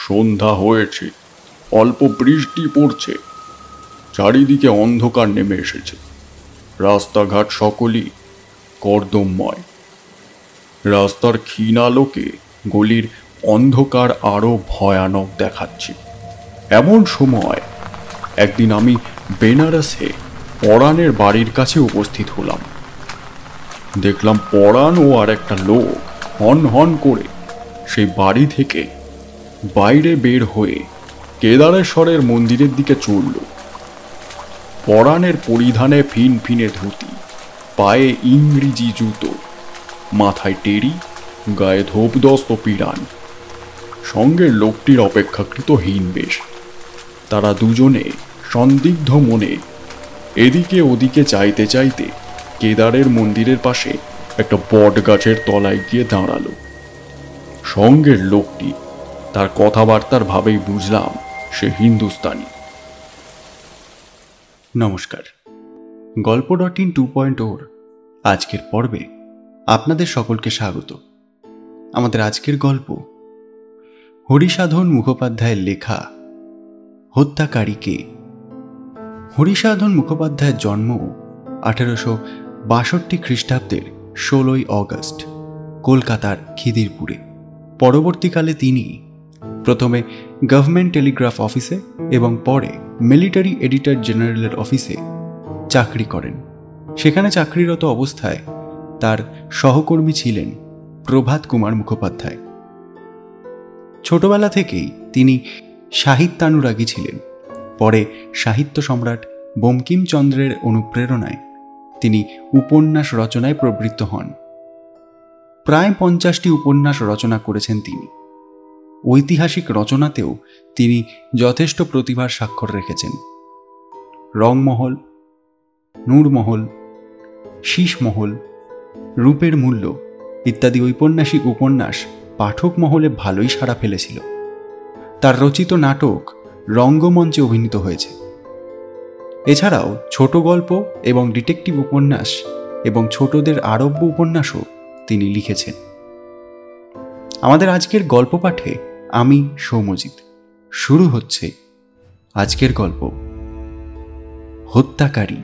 সন্ধ্যা হয়েছে, অল্প বৃষ্টি পড়ছে, চারিদিকে অন্ধকার নেমে এসেছে। রাস্তাঘাট সকলই কর্দমময়। রাস্তার ক্ষীণ আলোকে গলির অন্ধকার আরো ভয়ানক দেখাচ্ছে। এমন সময় একদিন আমি বেনারসে পরাণের বাড়ির কাছে উপস্থিত হলাম। দেখলাম পরাণ ও আর একটা লোক হন হন করে সেই বাড়ি থেকে বাইরে বের হয়ে কেদারেশ্বরের মন্দিরের দিকে চলল। পরাণের পরিধানে ফিনফিনে ধুতি, পায়ে ইংরেজি জুতো, মাথায় টেরি, গায়ে ধোপদস্ত পিরান। সঙ্গের লোকটির অপেক্ষাকৃত হীন বেশ। তারা দুজনে সন্দিগ্ধ মনে এদিকে ওদিকে চাইতে চাইতে কেদারের মন্দিরের পাশে একটা বট গাছের তলায় গিয়ে দাঁড়ালো। সঙ্গের লোকটি, তার কথাবার্তার ভাবেই বুঝলাম সে হিন্দুস্তানি। নমস্কার, গল্প.in 2.0 আজকের পর্বে আপনাদের সকলকে স্বাগত। আমাদের আজকের গল্প হরিসাধন মুখোপাধ্যায়ের লেখা হত্যাকারী কে। হরিসাধন মুখোপাধ্যায়ের জন্ম 1862 খ্রিস্টাব্দের 16ই অগস্ট কলকাতার খিদিরপুরে। পরবর্তীকালে তিনি প্রথমে গভর্নমেন্ট টেলিগ্রাফ অফিসে এবং পরে মিলিটারি এডিটর জেনারেলের অফিসে চাকরি করেন। সেখানে চাকরিরত অবস্থায় তার সহকর্মী ছিলেন প্রভাত কুমার মুখোপাধ্যায়। ছোটবেলা থেকেই তিনি সাহিত্যানুরাগী ছিলেন। পরে সাহিত্য সম্রাট বঙ্কিমচন্দ্রের অনুপ্রেরণায় তিনি উপন্যাস রচনায় প্রবৃত্ত হন। প্রায় 50টি উপন্যাস রচনা করেছেন তিনি। ঐতিহাসিক রচনাতেও তিনি যথেষ্ট প্রতিভার স্বাক্ষর রেখেছেন। রংমহল, নূরমহল, শীষমহল, রূপের মূল্য ইত্যাদি ঔপন্যাসিক উপন্যাস পাঠক মহলে ভালোই সাড়া ফেলেছিল। তার রচিত নাটক রঙ্গমঞ্চে অভিনীত হয়েছে। এছাড়াও ছোট গল্প এবং ডিটেকটিভ উপন্যাস এবং ছোটদের আরব্য উপন্যাসও তিনি লিখেছেন। আমাদের আজকের গল্প পাঠে আমি সৌম্যজিৎ। শুরু হচ্ছে আজকের গল্প হত্যাকারী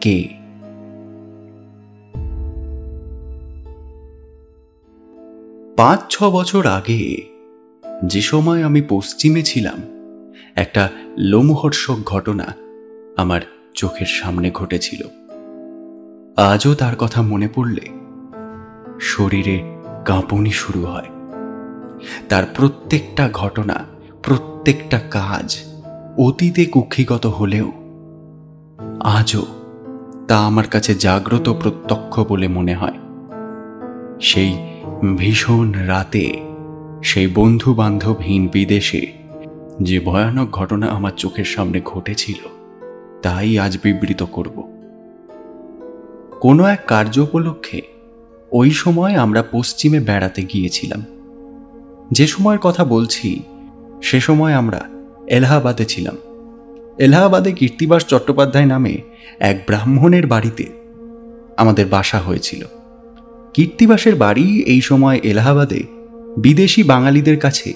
কে। 5-6 বছর আগে যে সময় আমি পশ্চিমে ছিলাম, একটা লোমহর্ষক ঘটনা আমার চোখের সামনে ঘটেছিল। আজও তার কথা মনে পড়লে শরীরে কাঁপুনি শুরু হয়। তার প্রত্যেকটা ঘটনা, প্রত্যেকটা কাজ অতীতে কুক্ষিগত হলেও আজও তা আমার কাছে জাগ্রত প্রত্যক্ষ বলে মনে হয়। সেই ভীষণ রাতে, সেই বন্ধু বান্ধবহীন বিদেশে যে ভয়ানক ঘটনা আমার চোখের সামনে ঘটেছিল, তাই আজ বিবৃত করব। কোনো এক কার্য উপলক্ষে ওই সময় আমরা পশ্চিমে বেড়াতে গিয়েছিলাম। যে সময়ের কথা বলছি সে সময় আমরা এলাহাবাদে ছিলাম। এলাহাবাদে কীর্তিবাস চট্টোপাধ্যায় নামে এক ব্রাহ্মণের বাড়িতে আমাদের বাসা হয়েছিল। কীর্তিবাসের বাড়ি এই সময় এলাহাবাদে বিদেশি বাঙালিদের কাছে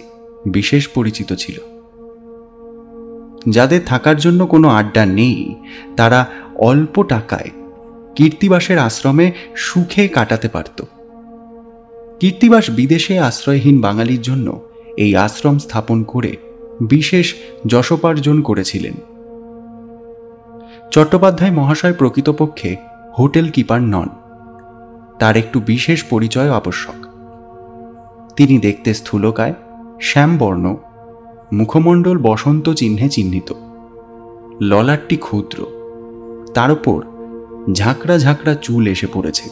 বিশেষ পরিচিত ছিল। যাদের থাকার জন্য কোনো আড্ডা নেই, তারা অল্প টাকায় কীর্তিবাসের আশ্রমে সুখে কাটাতে পারত। কীর্তিবাস বিদেশে আশ্রয়হীন বাঙালির জন্য এই আশ্রম স্থাপন করে বিশেষ যশোপার্জন করেছিলেন। চট্টোপাধ্যায় মহাশয় প্রকৃতপক্ষে হোটেল কিপার নন। তার একটু বিশেষ পরিচয় আবশ্যক। তিনি দেখতে স্থূলকায়, শ্যামবর্ণ, মুখমণ্ডল বসন্ত চিহ্নে চিহ্নিত, ললাটটি ক্ষুদ্র, তার উপর ঝাঁকড়া ঝাঁকড়া চুল এসে পড়েছে।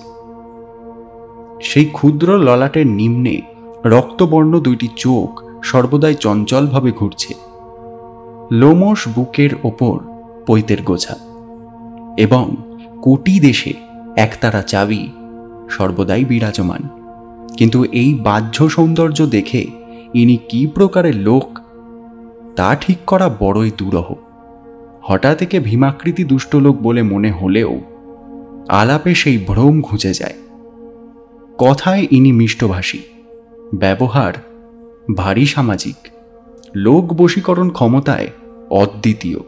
সেই ক্ষুদ্র ললাটের নিম্নে রক্তবর্ণ দুইটি চোখ সর্বদাই চঞ্চলভাবে ঘুরছে। লোমশ বুকের ওপর পৈতের গোছা এবং কোটি দেশে একতারা চাবি সর্বদাই বিরাজমান। কিন্তু এই বাহ্য সৌন্দর্য দেখে ইনি কি প্রকারের লোক তা ঠিক করা বড়ই দুরূহ। হঠাৎ একে ভীমাকৃতি দুষ্ট লোক বলে মনে হলেও আলাপে সেই ভ্রম ঘুচে যায়। কথায় ইনি মিষ্টভাষী, ব্যবহার ভারী সামাজিক, লোক বশীকরণ ক্ষমতায় অদ্বিতীয়।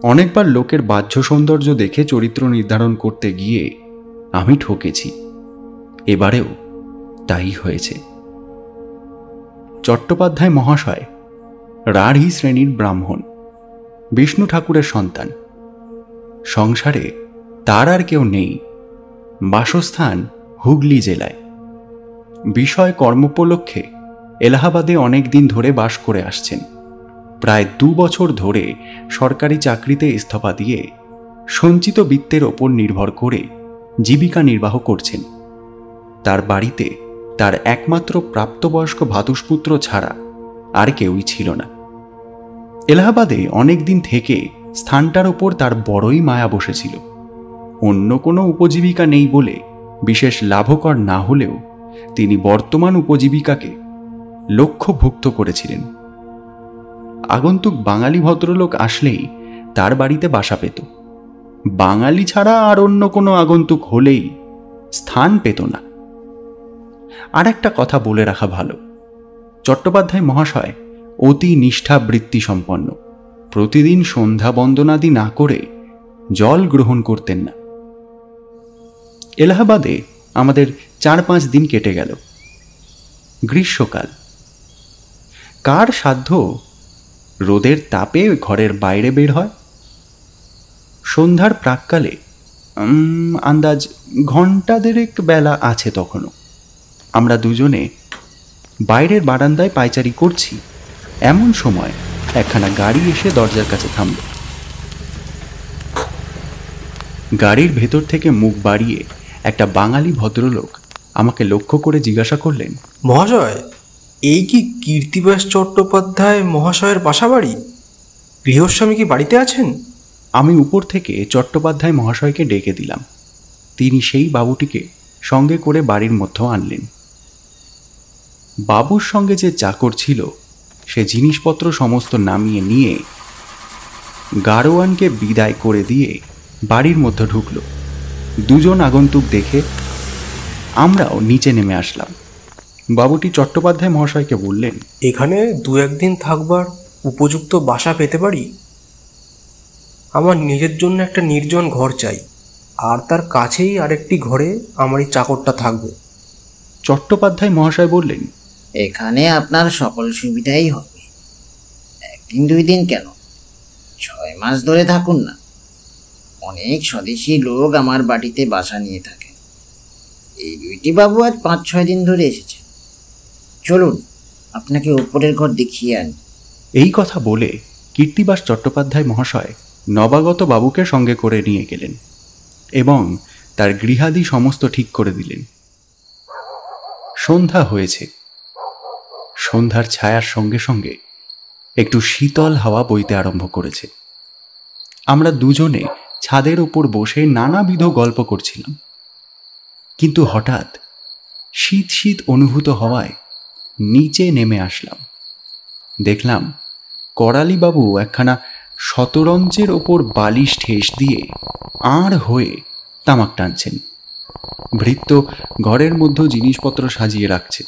অনেকবার লোকের বাহ্য সৌন্দর্য দেখে চরিত্র নির্ধারণ করতে গিয়ে আমি ঠকেছি। এবারেও তাই হয়েছে। চট্টোপাধ্যায় মহাশয় রাঢ়ী শ্রেণীর ব্রাহ্মণ, বিষ্ণু ঠাকুরের সন্তান। সংসারে তার আর কেউ নেই। বাসস্থান হুগলি জেলায়। বিষয় কর্মোপলক্ষে এলাহাবাদে অনেক দিন ধরে বাস করে আসছেন। প্রায় 2 বছর ধরে সরকারি চাকরিতে ইস্তফা দিয়ে সঞ্চিত বিত্তের ওপর নির্ভর করে জীবিকা নির্বাহ করছেন। তার বাড়িতে তার একমাত্র প্রাপ্তবয়স্ক ভ্রাতুষ্পুত্র ছাড়া আর কেউই ছিল না। এলাহাবাদে অনেক দিন থেকে স্থানটার ওপর তার বড়ই মায়া বসেছিল। অন্য কোনো উপজীবিকা নেই বলে বিশেষ লাভকর না হলেও তিনি বর্তমান উপজীবিকাকে লক্ষ্যভুক্ত করেছিলেন। আগন্তুক বাঙালি ভদ্রলোক আসলেই তার বাড়িতে বাসা পেত। বাঙালি ছাড়া আর অন্য কোনো আগন্তুক হলেই স্থান পেত না। আর একটা কথা বলে রাখা ভালো, চট্টোপাধ্যায় মহাশয় অতি নিষ্ঠাবৃত্তি সম্পন্ন। প্রতিদিন সন্ধ্যা বন্দনাদি না করে জল গ্রহণ করতেন না। এলাহাবাদে আমাদের 4-5 দিন কেটে গেল। গ্রীষ্মকাল। কার সাধ্য রোদের তাপে ঘরের বাইরে বের হয়? সন্ধ্যার প্রাক্কালে আন্দাজ 1 ঘণ্টা দেড়েক বেলা আছে তখনও। আমরা দুজনে বাইরের বারান্দায় পায়চারি করছি। এমন সময় একখানা গাড়ি এসে দরজার কাছে থামল। গাড়ির ভেতর থেকে মুখ বাড়িয়ে একটা বাঙালি ভদ্রলোক আমাকে লক্ষ্য করে জিজ্ঞাসা করলেন, মহাশয়, এই কি কীর্তিবাস চট্টোপাধ্যায় মহাশয়ের বাসাবাড়ি? গৃহস্বামী কি বাড়িতে আছেন? আমি উপর থেকে চট্টোপাধ্যায় মহাশয়কে ডেকে দিলাম। তিনি সেই বাবুটিকে সঙ্গে করে বাড়ির মধ্যে আনলেন। বাবুর সঙ্গে যে চাকর ছিল সে জিনিসপত্র সমস্ত নামিয়ে নিয়ে গাড়োয়ানকে বিদায় করে দিয়ে বাড়ির মধ্যে ঢুকল। 2 জন আগন্তুক দেখে আমরাও নিচে নেমে আসলাম। বাবুটি চট্টোপাধ্যায় মহাশয়কে বললেন, এখানে 2-1 দিন থাকবার উপযুক্ত বাসা পেতে পারি? আমার নিজের জন্য একটা নির্জন ঘর চাই, আর তার কাছেই আরেকটি ঘরে আমার এই চাকরটা থাকবে। চট্টোপাধ্যায় মহাশয় বললেন, এখানে আপনার সকল সুবিধাই হবে। 1-2 দিন কেন, 6 মাস ধরে থাকুন না। অনেক স্বদেশী লোক আমার বাড়িতে বাসা নিয়ে থাকেন। এই 2টি বাবু আজ 5-6 দিন ধরে এসেছেন। চলুন আপনাকে উপরের ঘর দেখিয়ে আনি। এই কথা বলে কীর্তিবাস চট্টোপাধ্যায় মহাশয় নবাগত বাবুকে সঙ্গে করে নিয়ে গেলেন এবং তার গৃহাদি সমস্ত ঠিক করে দিলেন। সন্ধ্যা হয়েছে। সন্ধ্যার ছায়ার সঙ্গে সঙ্গে একটু শীতল হাওয়া বইতে আরম্ভ করেছে। আমরা দুজনে ছাদের উপর বসে নানাবিধ গল্প করছিলাম। কিন্তু হঠাৎ শীত শীত অনুভূত হওয়ায় নিচে নেমে আসলাম। দেখলাম করালিবাবু একখানা শতরঞ্চের ওপর বালিশ ঠেস দিয়ে আড় হয়ে তামাক টানছেন। ভৃত্য ঘরের মধ্যে জিনিসপত্র সাজিয়ে রাখছে।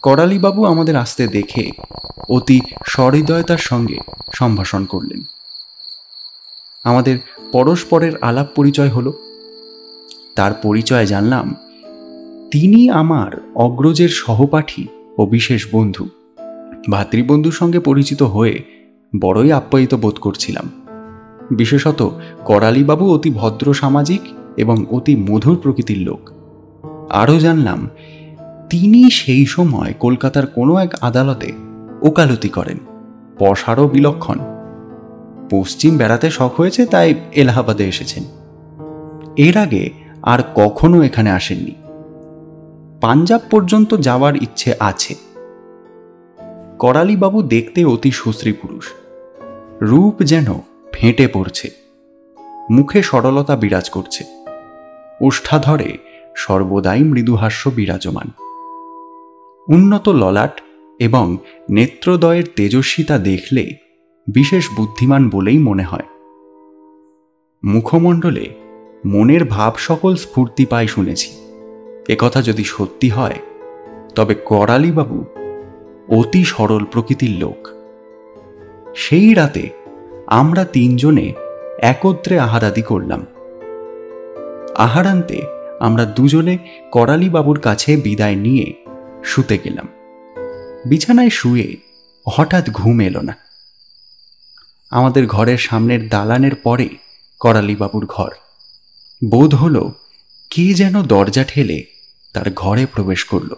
করালিবাবু আমাদের আসতে দেখে অতি সহৃদয়তার সঙ্গে সম্ভাষণ করলেন। আমাদের পরস্পরের আলাপ পরিচয় হলো। তার পরিচয় জানলাম তিনি আমার অগ্রজের সহপাঠী ও বিশেষ বন্ধু। ভাতৃবন্ধুর সঙ্গে পরিচিত হয়ে বড়ই আপ্যায়িত বোধ করছিলাম। বিশেষত করালিবাবু অতি ভদ্র সামাজিক এবং অতি মধুর প্রকৃতির লোক। আরও জানলাম তিনি সেই সময় কলকাতার কোনো এক আদালতে ওকালতি করেন। পশারও বিলক্ষণ। পশ্চিম বেড়াতে শখ হয়েছে, তাই এলাহাবাদে এসেছেন। এর আগে আর কখনো এখানে আসেননি। পাঞ্জাব পর্যন্ত যাওয়ার ইচ্ছে আছে। করালিবাবু দেখতে অতি সুশ্রী পুরুষ। রূপ যেন ফেটে পড়ছে। মুখে সরলতা বিরাজ করছে। ওষ্ঠাধরে সর্বদাই মৃদুহাস্য বিরাজমান। উন্নত ললাট এবং নেত্রদয়ের তেজস্বিতা দেখলে বিশেষ বুদ্ধিমান বলেই মনে হয়। মুখমণ্ডলে মনের ভাব সকল স্ফূর্তি পায় শুনেছি। একথা যদি সত্যি হয় তবে করালিবাবু অতি সরল প্রকৃতির লোক। সেই রাতে আমরা তিনজনে একত্রে আহারাদি করলাম। আহারান্তে আমরা দুজনে করালি বাবুর কাছে বিদায় নিয়ে শুতে গেলাম। বিছানায় শুয়ে হঠাৎ ঘুম এলো না। আমাদের ঘরের সামনের দালানের পরে করালি বাবুর ঘর। বোধ হলো কে যেন দরজা ঠেলে তার ঘরে প্রবেশ করল।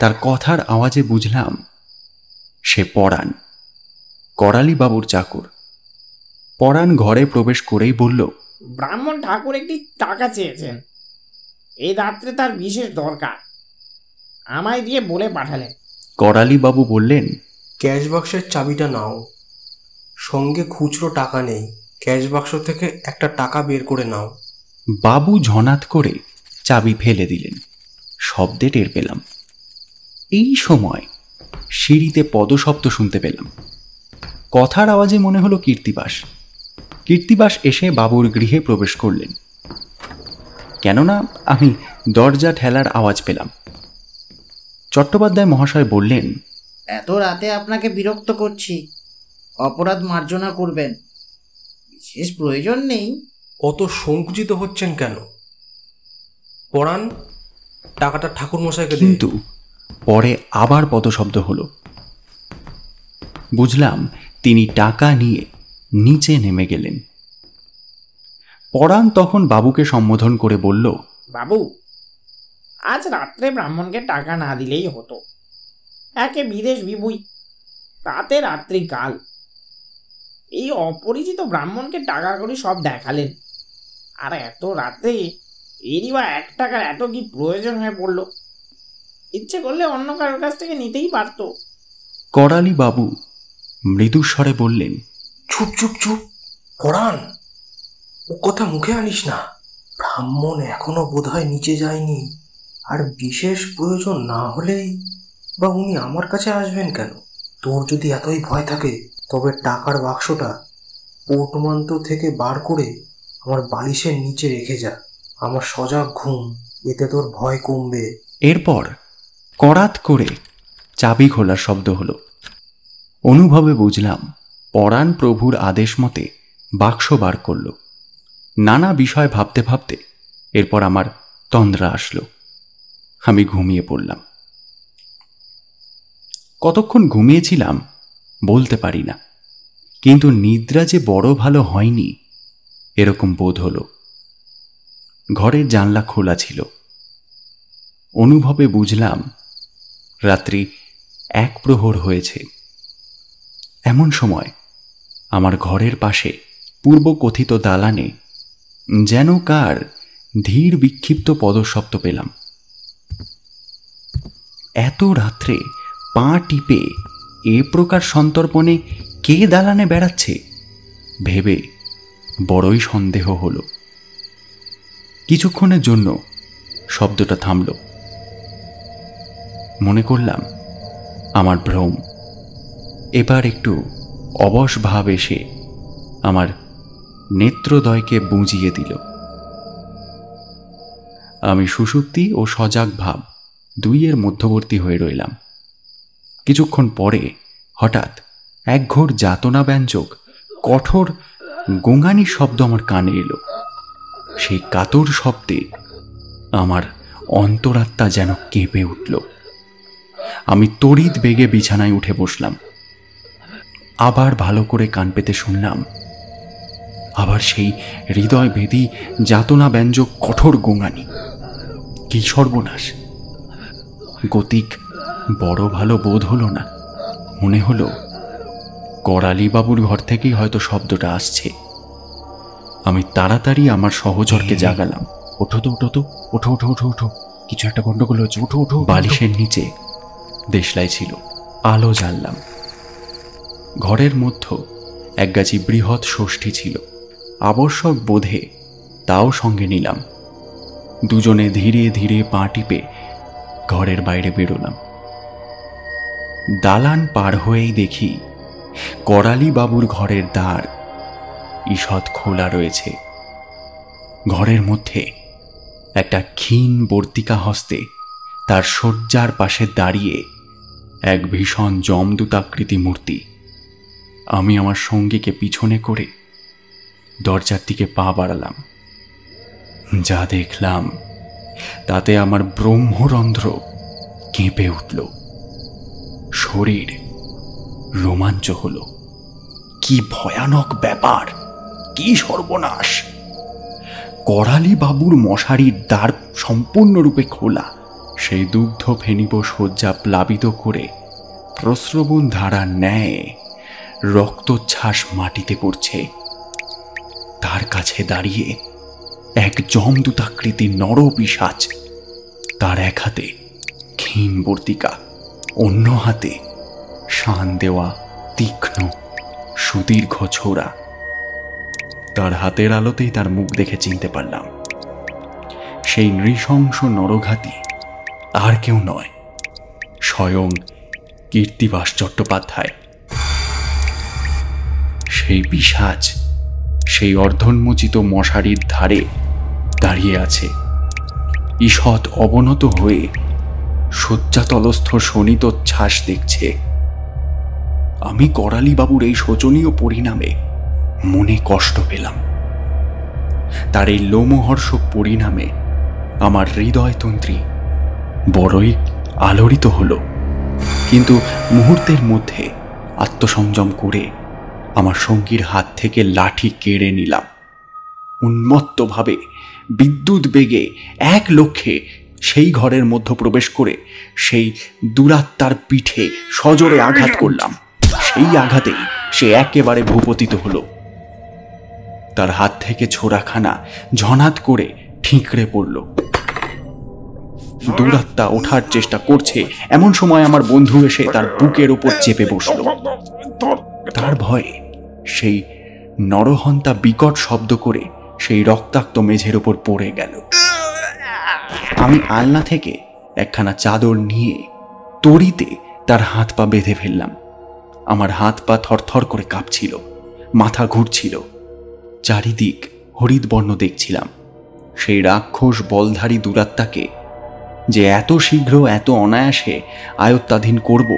তার কথার আওয়াজে বুঝলাম সে পরাণ, করালি বাবুর চাকর। পরাণ ঘরে প্রবেশ করেই বলল, ব্রাহ্মণ ঠাকুর একটি টাকা চেয়েছেন, এই রাত্রে তার বিশেষ দরকার, আমায় দিয়ে বলে পাঠালেন। করালি বাবু বললেন, ক্যাশ বাক্সের চাবিটা নাও, সঙ্গে খুচরো টাকা নেই, ক্যাশ বাক্স থেকে একটা টাকা বের করে নাও। বাবু ঝনাত করে চাবি ফেলে দিলেন। শব্দে টের পেলাম। এই সময় সিঁড়িতে পদশব্দ শুনতে পেলাম। কথার আওয়াজে মনে হলো কীর্তিবাস। কীর্তিবাস এসে বাবুর গৃহে প্রবেশ করলেন। কেননা আমি দরজা ঠেলার আওয়াজ পেলাম। চট্টোপাধ্যায় মহাশয় বললেন, এত রাতে আপনাকে বিরক্ত করছি, অপরাধ মার্জনা করবেন, বিশেষ প্রয়োজন নেই। অত সংকুচিত হচ্ছেন কেন? পরাণ, টাকাটা ঠাকুর মশাইকে দিন। কিন্তু পরে আবার পদশব্দ হলো। বুঝলাম তিনি টাকা নিয়ে নিচে নেমে গেলেন। পরাণ তখন বাবুকে সম্বোধন করে বলল, বাবু, আজ রাত্রে ব্রাহ্মণকে টাকা না দিলেই হতো, একে বিদেশ বিভুই, তাতে রাত্রি কাল। এই অপরিচিত ব্রাহ্মণকে টাকা করে সব দেখালেন, আর এত রাতে এরই বা 1 টাকার এত কি প্রয়োজন হয়ে পড়লো? ইচ্ছে করলে অন্য কারোর কাছ থেকে নিতেই পারতো। করালি বাবু মৃদুস্বরে বললেন, চুপ চুপ চুপ পরাণ, ও কথা মুখে আনিস না। ব্রাহ্মণ এখনো বোধহয় নিচে যায়নি, আর বিশেষ প্রয়োজন না হলেই বা উনি আমার কাছে আসবেন কেন? তোর যদি এতই ভয় থাকে তবে টাকার বাক্সটা পোর্টমান্টো থেকে বার করে আমার বালিশের নিচে রেখে যা। আমার সজাগ ঘুম, এতে তোর ভয় কমবে। এরপর করাত করে চাবি খোলার শব্দ হলো। অনুভবে বুঝলাম পরাণ প্রভুর আদেশ মতে বাক্স বার করল। নানা বিষয় ভাবতে ভাবতে এরপর আমার তন্দ্রা আসলো। আমি ঘুমিয়ে পড়লাম। কতক্ষণ ঘুমিয়েছিলাম বলতে পারি না, কিন্তু নিদ্রা যে বড় ভালো হয়নি এরকম বোধ হলো। ঘরের জানলা খোলা ছিল। অনুভবে বুঝলাম রাত্রি 1 প্রহর হয়েছে। এমন সময় আমার ঘরের পাশে পূর্বকথিত দালানে যেন কার ধীর বিক্ষিপ্ত পদশব্দ পেলাম। এত রাত্রে পা টিপে এ প্রকার সন্তর্পণে কে দালানে বেড়াচ্ছে ভেবে বড়ই সন্দেহ হলো। কিছুক্ষণের জন্য শব্দটা থামল। মনে করলাম আমার ভ্রম। এবার একটু অবশ ভাব এসে আমার নেত্রদয়কে বুঁজিয়ে দিল। আমি সুষুপ্তি ও সজাগ ভাব দুইয়ের মধ্যবর্তী হয়ে রইলাম। কিছুক্ষণ পরে হঠাৎ একঘোর যাতনা ব্যঞ্জক কঠোর গোঙানি শব্দ আমার কানে এলো। সেই কাতর শব্দে আমার অন্তরাত্মা যেন কেঁপে উঠল। আমি তড়িৎ বেগে বিছানায় উঠে বসলাম। আবার ভালো করে কান পেতে শুনলাম, আবার সেই হৃদয় ভেদী যাতনা ব্যঞ্জক কঠোর গোঙানি। কি সর্বনাশ! গতিক বড় ভালো বোধ হলো না। মনে হলো করালি বাবুর ঘর থেকেই হয়তো শব্দটা আসছে। আমি তাড়াতাড়ি আমার সহচরকে জাগালাম। ওঠো তো, ওঠো তো, ওঠো ওঠো ওঠো ওঠো, কিছু একটা গন্ডগোল হচ্ছে, ওঠো ওঠো। বালিশের নিচে দেশলাই ছিল। আলো জ্বাললাম। ঘরের মধ্যে একগাছি বৃহৎ ষষ্ঠী ছিল। আবশ্যক বোধে তাও সঙ্গে নিলাম। দুজনে ধীরে ধীরে পা টিপে ঘরের বাইরে বেরোলাম। দালান পার হয়েই দেখি করালি বাবুর ঘরের দ্বার ঈষৎ খোলা রয়েছে। ঘরের মধ্যে একটা ক্ষীণ বর্তিকা হস্তে তার শয্যার পাশে দাঁড়িয়ে এক ভীষণ যমদূতাকৃতি মূর্তি। আমি আমার সঙ্গীকে পিছনে করে দরজার দিকে পা বাড়ালাম। যা দেখলাম তাতে আমার ব্রহ্মরন্ধ্র কেঁপে উঠল, শরীর রোমাঞ্চ হলো। কি ভয়ানক ব্যাপার, কি সর্বনাশ! করালি বাবুর মশারির দ্বার সম্পূর্ণরূপে খোলা, সেই দুগ্ধ ফেনিব শয্যা প্লাবিত করে প্রস্রবণ ধারার ন্যায় রক্তচ্ছ্বাস মাটিতে পড়ছে। তার কাছে দাঁড়িয়ে এক যমদূতাকৃতি নরপিশাচ, তার এক হাতে ক্ষীণ বর্তিকা, অন্য হাতে শান দেওয়া তীক্ষ্ণ সুদীর্ঘ ছোরা। তার হাতের আলোতেই তার মুখ দেখে চিনতে পারলাম সেই নৃশংস নরঘাতী আর কেউ নয়, স্বয়ং কীর্তিবাস চট্টোপাধ্যায়। সেই পিশাচ সেই অর্ধোন্মোচিত মশারির ধারে দাঁড়িয়ে আছে, ঈষৎ অবনত হয়ে শয্যাতলস্থ শোণিতোচ্ছ্বাস দেখছে। আমি করালি বাবুর এই শোচনীয় পরিণামে মনে কষ্ট পেলাম। তার এই লোমহর্ষক পরিণামে আমার হৃদয়তন্ত্রী বড়ই আলোড়িত হল, কিন্তু মুহূর্তের মধ্যে আত্মসংযম করে আমার সঙ্গীর হাত থেকে লাঠি কেড়ে নিলাম। উন্মত্তভাবে বিদ্যুৎ বেগে এক লক্ষ্যে সেই ঘরের মধ্যে প্রবেশ করে সেই দুরাত্মার পিঠে সজোরে আঘাত করলাম। সেই আঘাতেই সে একেবারে ভূপতিত হলো। তার হাত থেকে ছোড়াখানা ঝনাত করে ঠিকরে পড়ল। দুরাত্মা ওঠার চেষ্টা করছে, এমন সময় আমার বন্ধু এসে তার বুকের উপর চেপে বসল। তার ভয়ে সেই নরহন্তা বিকট শব্দ করে সেই রক্তাক্ত মেঝের উপর পড়ে গেল। আমি আলনা থেকে একখানা চাদর নিয়ে তড়িতে তার হাত পা বেঁধে ফেললাম। আমার হাত পা থরথর করে কাঁপছিল, মাথা ঘুরছিল। চারিদিক হরিৎবর্ণ দেখছিলাম। সেই রাক্ষস বলধারী দুরাত্মাকে যে এত শীঘ্র এত অনায়াসে আয়ত্তাধীন করব,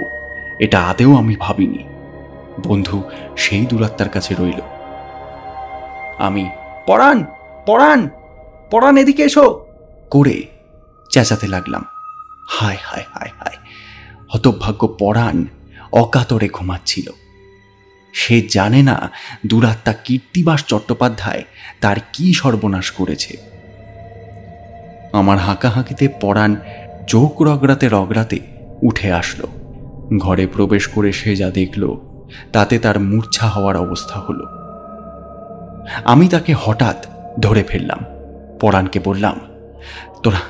এটা আদেও আমি ভাবিনি। বন্ধু সেই দুরাত্মার কাছে রইল। আমি পরাণ পরাণ পরাণ এদিকে এসো করে চেঁচাতে লাগলাম। হায় হায় হায় হায়! হতভাগ্য পরাণ অকাতরে ঘুমাচ্ছিল। সে জানে না দুরাত্মা কীর্তিবাস চট্টোপাধ্যায় তার কি সর্বনাশ করেছে। আমার হাঁকাহাঁকিতে পরাণ চোখ রগড়াতে রগড়াতে উঠে আসলো। ঘরে প্রবেশ করে সে যা দেখল তাতে তার মূর্ছা হওয়ার অবস্থা হলো। আমি তাকে হঠাৎ ধরে ফেললাম। পরাণকে বললাম, তোরা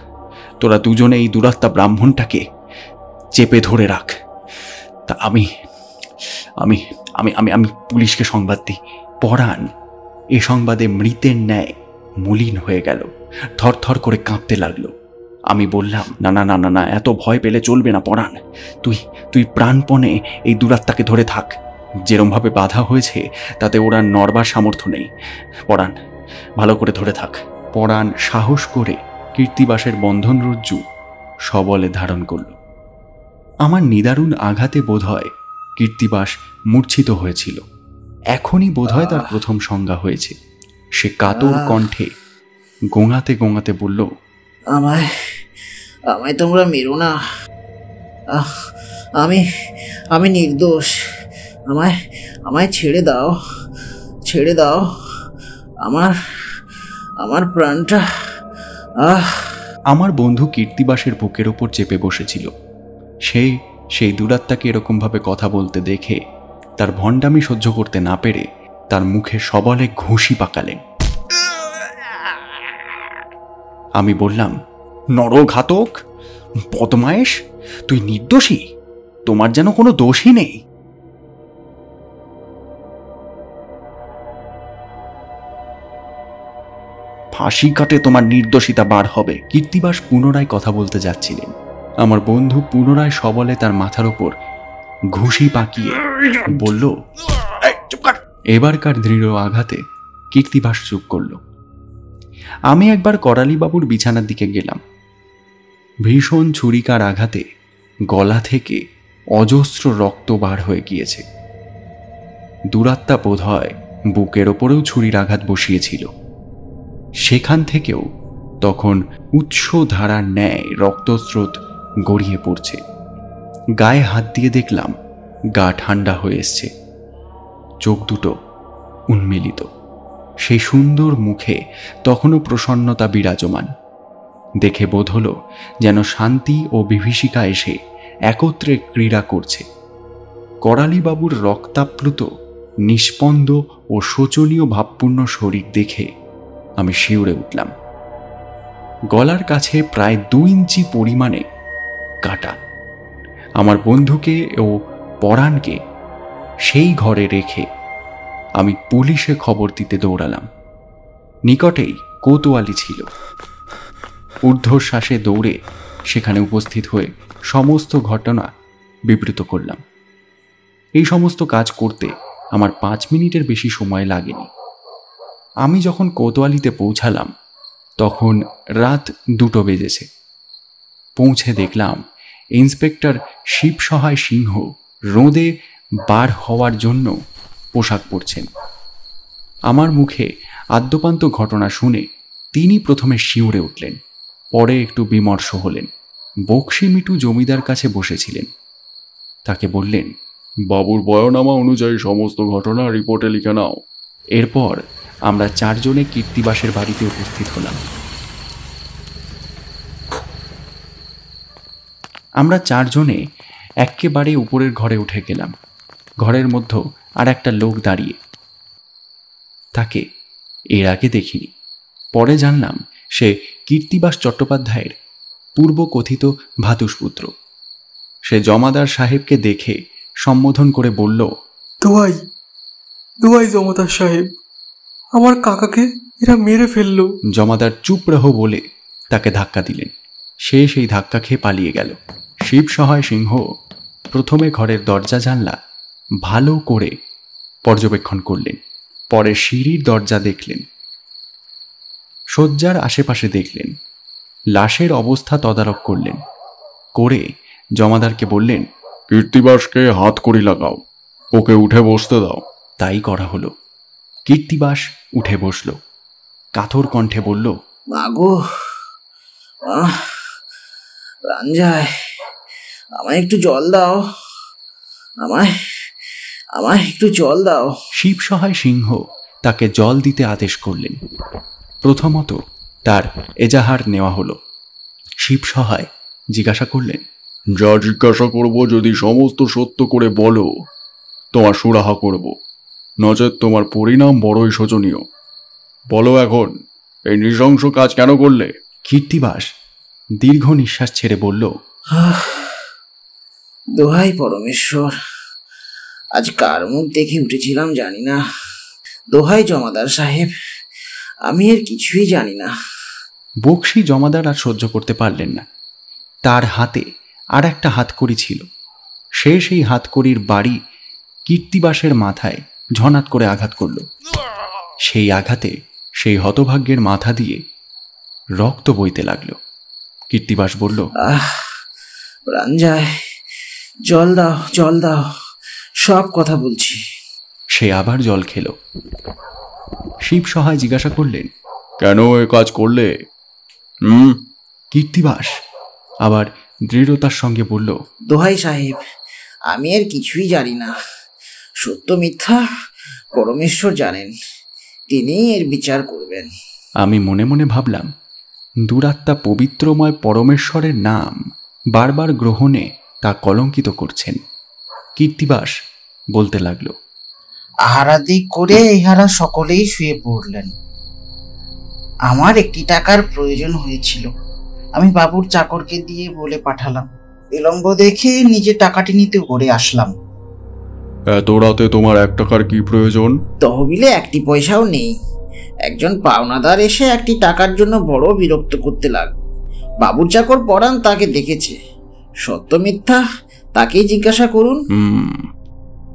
তোরা দুজনে এই দুরাত্মা ব্রাহ্মণটাকে চেপে ধরে রাখ। তা আমি আমি আমি আমি আমি পুলিশকে সংবাদ দিই। পরাণ এ সংবাদে মৃতের ন্যায় মলিন হয়ে গেল, থরথর করে কাঁপতে লাগলো। আমি বললাম, না না না না না, এত ভয় পেলে চলবে না পরাণ। তুই প্রাণপণে এই দুরাত্মাকে ধরে থাক। যেরমভাবে বাধা হয়েছে তাতে ওরা নড়বার সামর্থ্য নেই। পরাণ ভালো করে ধরে থাক। পরাণ সাহস করে কীর্তিবাসের বন্ধন রজ্জু সবলে ধারণ করল। আমার নিদারুণ আঘাতে বোধহয় কীর্তিবাস মূর্ছিত হয়েছিল। এখনই বোধহয় তার প্রথম সংজ্ঞা হয়েছে। সে কাতর কণ্ঠে গোঙাতে গোঙাতে বলল, আমায় আমায় তোমরা মেরো না। আমি আমি নির্দোষ। আমায় আমায় ছেড়ে দাও, ছেড়ে দাও। আমার আমার প্রাণটা। আমার বন্ধু কীর্তিবাসের বুকের ওপর চেপে বসেছিল। সেই দুরাত্মাকে এরকমভাবে কথা বলতে দেখে তার ভণ্ডামি সহ্য করতে না পেরে তার মুখে সবলে ঘুষি পাকালেন। আমি বললাম, নরঘাতক, বদমায়েশ, তুই নির্দোষী, তোমার যেন কোনো দোষই নেই। ফাঁসি কাটে তোমার নির্দোষিতা বার হবে। কীর্তিবাস পুনরায় কথা বলতে যাচ্ছিলেন। আমার বন্ধু পুনরায় সবলে তার মাথার ওপর ঘুষি পাকিয়ে বলল, এবারকার দৃঢ় আঘাতে কীর্তিবাস চুপ করল। আমি একবার করালি বাবুর বিছানার দিকে গেলাম। ভীষণ ছুরিকার আঘাতে গলা থেকে অজস্র রক্ত বার হয়ে গিয়েছে। দুরাত্মা বোধহয় বুকের ওপরেও ছুরির আঘাত বসিয়েছিল। সেখান থেকেও তখন উৎস ধারার ন্যায় রক্তস্রোত গড়িয়ে পড়ছে। গায়ে হাত দিয়ে দেখলাম গা ঠান্ডা হয়ে এসছে। চোখ দুটো উন্মিলিত। সেই সুন্দর মুখে তখনও প্রসন্নতা বিরাজমান। দেখে বোধ হলো যেন শান্তি ও বিভীষিকা এসে একত্রে ক্রীড়া করছে। করালিবাবুর রক্তাপ্লুত, নিস্পন্দ ও শোচনীয় ভাবপূর্ণ শরীর দেখে আমি শিউরে উঠলাম। গলার কাছে প্রায় 2 ইঞ্চি পরিমাণে কাটা। আমার বন্ধুকে ও পরাণকে সেই ঘরে রেখে আমি পুলিশে খবর দিতে দৌড়ালাম। নিকটেই কোতোয়ালি ছিল। ঊর্ধ্বশ্বাসে দৌড়ে সেখানে উপস্থিত হয়ে সমস্ত ঘটনা বিবৃত করলাম। এই সমস্ত কাজ করতে আমার 5 মিনিটের বেশি সময় লাগেনি। আমি যখন কোতোয়ালিতে পৌঁছালাম তখন রাত 2টো বেজেছে। পৌঁছে দেখলাম ইন্সপেক্টর শিবসহায় সিংহ রোদে বার হওয়ার জন্য পোশাক পরছেন। আমার মুখে আদ্যপান্ত ঘটনা শুনে তিনি প্রথমে শিউরে উঠলেন, পরে একটু বিমর্ষ হলেন। বক্সি মিটু জমিদার কাছে বসেছিলেন। তাকে বললেন, বাবুর বয়ানামা অনুযায়ী সমস্ত ঘটনা রিপোর্টে লিখে নাও। এরপর আমরা 4 জনে কীর্তিবাসের বাড়িতে উপস্থিত হলাম। আমরা 4 জনে একেবারে উপরের ঘরে উঠে গেলাম। ঘরের মধ্যে আর একটা লোক দাঁড়িয়ে। তাকে এর আগে দেখিনি। পরে জানলাম সে কীর্তিবাস চট্টোপাধ্যায়ের পূর্বকথিত ভাতুষপুত্র। সে জমাদার সাহেবকে দেখে সম্বোধন করে বলল, দোয়াই দোয়াই জমাদার সাহেব, আমার কাকাকে এরা মেরে ফেললো। জমাদার চুপ রহ বলে তাকে ধাক্কা দিলেন। সে সেই ধাক্কা খেয়ে পালিয়ে গেল। শিবসহায় সিংহ প্রথমে ঘরের দরজা জানলা ভালো করে পর্যবেক্ষণ করলেন। পরে সিঁড়ির দরজা দেখলেন, শয্যার আশেপাশে দেখলেন, লাশের অবস্থা তদারক করলেন। করে জমাদারকে বললেন, কীর্তিবাসকে হাত কড়ি লাগাও, ওকে উঠে বসতে দাও। তাই করা হলো। কীর্তিবাস উঠে বসল। কাতর কণ্ঠে বলল, মাগো, রাঞ্জায়, আমায় একটু জল দাও, আমায় আমায় একটু জল দাও। শিবসহায় সিংহ তাকে জল দিতে আদেশ করলেন। প্রথমত তার এজাহার নেওয়া হলো। শিবসহায় জিজ্ঞাসা করলেন, যা জিজ্ঞাসা করব যদি সমস্ত সত্য করে বলো, তোমার সুরাহা করব, নচেৎ তোমার পরিণাম বড়ই শোচনীয়। বলো এখন, এই নৃশংস কাজ কেন করলে? কীর্তিবাস দীর্ঘ নিঃশ্বাস ছেড়ে বলল, দোহাই পরমেশ্বর, আজ কার মুখ দেখে উঠেছিলাম জানি না। দোহাই জমাদার সাহেব, আমি এর কিছুই জানি না। বক্সি জমাদার আর সহ্য করতে পারলেন না। তার হাতে আর একটা হাতকড়ি ছিল। সে সেই হাতকড়ির বাড়ি কীর্তিবাসের মাথায় ঝনাত করে আঘাত করল। সেই আঘাতে সেই হতভাগ্যের মাথা দিয়ে রক্ত বইতে লাগল। কীর্তিবাস বলল, রাঞ্জায়, জল দাও, জল দাও, সব কথা বলছি। সে আবার জল খেল। শিবসহায় জিজ্ঞাসা করলেন, কেন এ কাজ করলে? কীর্তিবাস আবার দৃঢ়তার সঙ্গে বলল, দোহাই সাহেব, আমি এর কিছুই জানি না। সত্য মিথ্যা পরমেশ্বর জানেন, তিনি এর বিচার করবেন। আমি মনে মনে ভাবলাম, দুরাত্মা পবিত্রময় পরমেশ্বরের নাম বারবার গ্রহণে তা কলঙ্কিত করছেন। কীর্তিবাস বলতে লাগল, আহারাদি করে ইহারা সকলেই শুয়ে পড়লেন। আমার একটি টাকার প্রয়োজন হয়েছিল। আমি বাবুর চাকরকে দিয়ে বলে পাঠালাম। বিলম্ব দেখে নিজে টাকাটি নিতে করে আসলাম। এত রাতে তোমার 1 টাকার কি প্রয়োজন? তহবিলে 1টি পয়সাও নেই। একজন পাওনাদার এসে একটি টাকার জন্য বড় বিরক্ত করতে লাগল। বাবুর চাকর পরাণ তাকে দেখেছে। সত্য মিথ্যা তাকেই জিজ্ঞাসা করুন।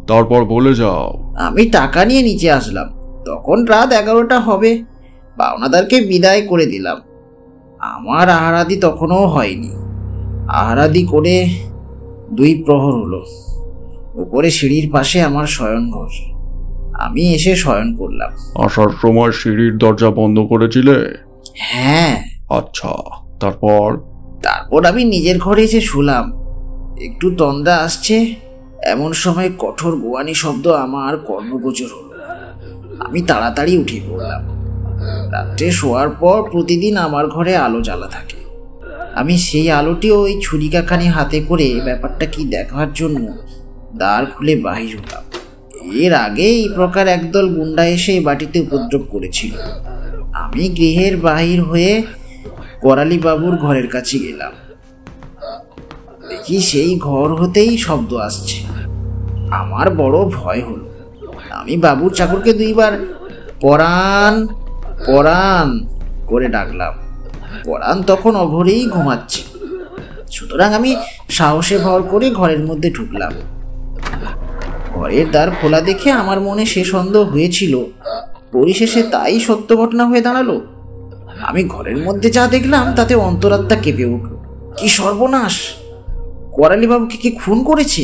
তারপর বলে যাও। আমি টাকা নিয়ে নিচে আসলাম, তখন রাত 11টা হবে। পাওনাদারকে বিদায় করে দিলাম। আমার আহারাদি তখনও হয়নি। আহারাদি করে 2 প্রহর হলো। উপরে সিঁড়ির পাশে আমার শয়নঘর। আমি এসে শয়ন করলাম। আসার সময় সিঁড়ির দরজা বন্ধ করেছিলে? হ্যাঁ। আচ্ছা, তারপর? তারপর আমি নিজের ঘরে এসে শুলাম। একটু তন্দ্রা আসছে, এমন সময় কঠোর গোয়ানি শব্দ আমার কর্ণগোচর হলো। আমি তাড়াতাড়ি উঠে পড়লাম। রাত্রে শোয়ার পর প্রতিদিন আমার ঘরে আলো জ্বালা থাকে। আমি সেই আলোটি ওই ছুরিকাখানি হাতে করে ব্যাপারটা কি দেখার জন্য দ্বার খুলে বাহির হলাম। এর আগে এই প্রকার একদল গুন্ডা এসে বাটিতে উপদ্রব করেছিল। আমি গৃহের বাহির হয়ে করালি বাবুর ঘরের কাছে গেলাম। দেখি সেই ঘর হতেই শব্দ আসছে। আমার বড় ভয় হলো। আমি বাবুর চাকরকে 2 বার পরাণ পরাণ করে ডাকলাম। পরাণ তখন অভরেই ঘুমাচ্ছে। সুতরাং আমি সাহসে ভর করে ঘরের মধ্যে ঢুকলাম। ঘরের দ্বার খোলা দেখে আমার মনে সে সন্দেহ হয়েছিল, পরিশেষে তাই সত্য ঘটনা হয়ে দাঁড়ালো। আমি ঘরের মধ্যে যা দেখলাম তাতে অন্তরাত্মা কেঁপে উঠল। কি সর্বনাশ! করালি বাবুকে কি খুন করেছে?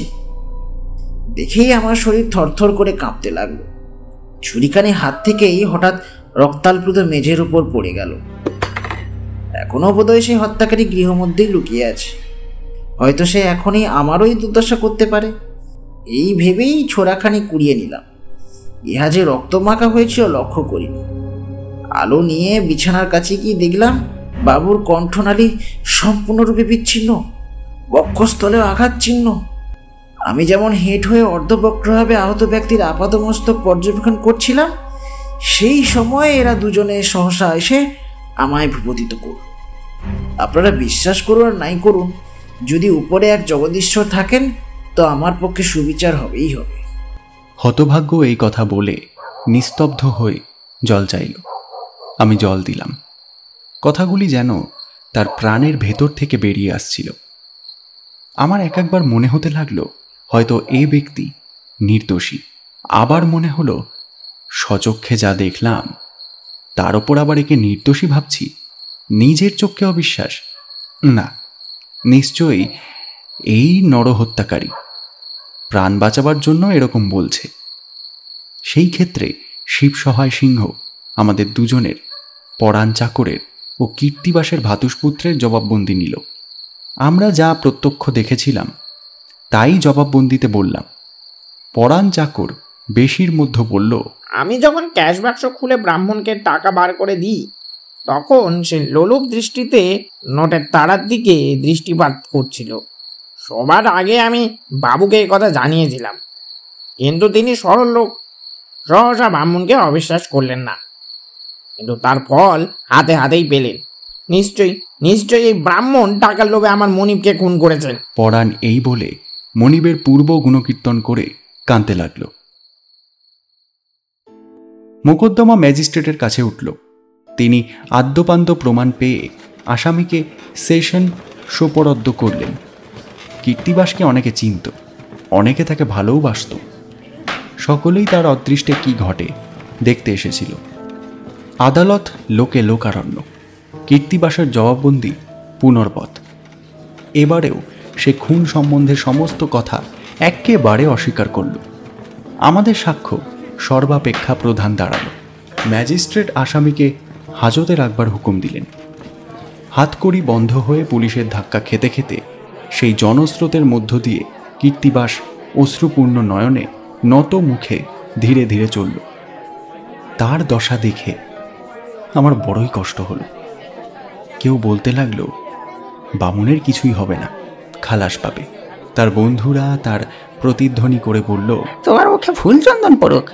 দেখেই আমার শরীর থরথর করে কাঁপতে লাগলো। ছুরিখানি হাত থেকেই হঠাৎ রক্তাল্পুত মেঝের উপর পড়ে গেল। এখনো বোধহয় সেই হত্যাকারী গৃহমধ্যেই লুকিয়ে আছে। হয়তো সে এখনই আমারই দুর্দশা করতে পারে। এই ভেবেই ছোড়াখানি কুড়িয়ে নিলাম। ইহা যে রক্ত মাখা হয়েছিল লক্ষ্য করিনি। আলো নিয়ে বিছানার কাছে গিয়ে দেখলাম বাবুর কণ্ঠনালী সম্পূর্ণরূপে বিচ্ছিন্ন, বক্ষস্থলেও আঘাত চিহ্ন। আমি যেমন হেঁট হয়ে অর্ধবক্রভাবে আহত ব্যক্তির আপাদমস্তক পর্যবেক্ষণ করছিলাম, সেই সময় এরা দুজনে সহসা এসে আমায় ভূপতিত করল। আপনারা বিশ্বাস করুন আর নাই করুন, যদি উপরে এক জগদীশ্বর থাকেন তো আমার পক্ষে সুবিচার হবেই হবে। হতভাগ্য এই কথা বলে নিস্তব্ধ হয়ে জল চাইল। আমি জল দিলাম। কথাগুলি যেন তার প্রাণের ভেতর থেকে বেরিয়ে আসছিল। আমার একবার মনে হতে লাগলো হয়তো এ ব্যক্তি নির্দোষী। আবার মনে হলো স্বচক্ষে যা দেখলাম তার ওপর আবার একে নির্দোষী ভাবছি। নিজের চোখকে অবিশ্বাস? না, নিশ্চয়ই এই নরহত্যাকারী প্রাণ বাঁচাবার জন্য এরকম বলছে। সেই ক্ষেত্রে শিবসহায় সিংহ আমাদের দুজনের, পরাণ চাকরের ও কীর্তিবাসের ভাতুষপুত্রের জবাববন্দি নিল। আমরা যা প্রত্যক্ষ দেখেছিলাম তাই জবাববন্দিতে বললাম। পরাণ চাকর বেশির মধ্যে বলল, আমি যখন ক্যাশ বাক্স খুলে ব্রাহ্মণকে টাকা বার করে দিই তখন সে লোলুপ দৃষ্টিতে নোটের তারার দিকে দৃষ্টিপাত করছিল। সবার আগে আমি বাবুকে এই কথা জানিয়েছিলাম, কিন্তু তিনি সরল লোক, সহসা ব্রাহ্মণকে অবিশ্বাস করলেন না। কিন্তু তার ফল হাতে হাতেই পেলেন। নিশ্চয়ই এই ব্রাহ্মণ টাকার লোভে আমার মনিবকে খুন করেছেন। পরাণ এই বলে মনিবের পূর্ব গুণকীর্তন করে কাঁদতে লাগল। মোকদ্দমা ম্যাজিস্ট্রেটের কাছে উঠল। তিনি আদ্যপান্ত প্রমাণ পেয়ে আসামিকে সেশন সোপরদ্দ করলেন। কীর্তিবাসকে অনেকে চিনত, অনেকে তাকে ভালোবাসত। সকলেই তার অদৃষ্টে কি ঘটে দেখতে এসেছিল। আদালত লোকে লোকারণ্য। কীর্তিবাসের জবাববন্দি পুনর্বত। এবারেও সে খুন সম্বন্ধে সমস্ত কথা একেবারে অস্বীকার করল। আমাদের সাক্ষ্য সর্বাপেক্ষা প্রধান দাঁড়াল। ম্যাজিস্ট্রেট আসামিকে হাজতে রাখবার হুকুম দিলেন। হাতকড়ি বন্ধ হয়ে পুলিশের ধাক্কা খেতে খেতে সেই জনস্রোতের মধ্য দিয়ে কীর্তিবাস অশ্রুপূর্ণ নয়নে নত মুখে ধীরে ধীরে চলল। তার দশা দেখে আমার বড়ই কষ্ট হলো। কেউ বলতে লাগলো, বামুনের কিছুই হবে না, খালাস পাবে। তার বন্ধুরা তার প্রতিধ্বনি করে বলল, তোমার মুখে ফুল চন্দন পড়ুক,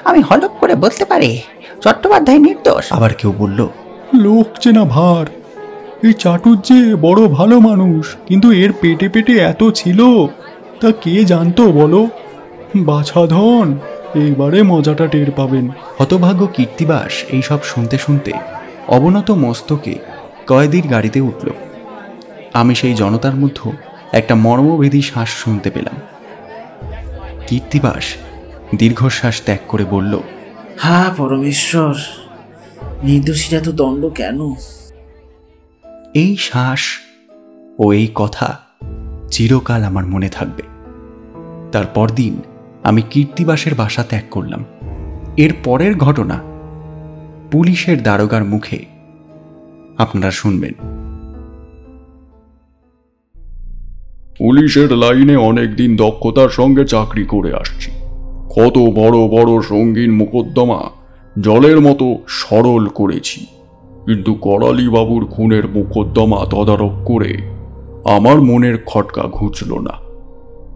আমি হলপ করে বলতে পারি চট্টোপাধ্যায় নির্দোষ। আবার কেউ বলল, লোক চেনা ভার, এই চাটুজ্জে বড় ভালো মানুষ, কিন্তু এর পেটে পেটে এত ছিল তা কে জানতো বলো? বাছাধন, এইবারে মজাটা টের পাবেন। হতভাগ্য কীর্তিবাস এইসব শুনতে শুনতে অবনত মস্তকে কয়েদির গাড়িতে উঠল। আমি সেই জনতার মধ্যে একটা মর্মভেদী শ্বাস শুনতে পেলাম। কীর্তিবাস দীর্ঘশ্বাস ত্যাগ করে বলল, হা পরমেশ্বর, নির্দোষীরা তো দণ্ড কেন? এই শ্বাস ও এই কথা চিরকাল আমার মনে থাকবে। তারপর দিন আমি কীর্তিবাসের বাসা ত্যাগ করলাম। এর পরের ঘটনা পুলিশের দারোগার মুখে আপনারা শুনবেন। পুলিশের লাইনে অনেকদিন দক্ষতার সঙ্গে চাকরি করে আসছি। কত বড় বড় সঙ্গীন মোকদ্দমা জলের মতো সরল করেছি, কিন্তু করালি বাবুর খুনের মোকদ্দমা তদারক করে আমার মনের খটকা ঘুচল না।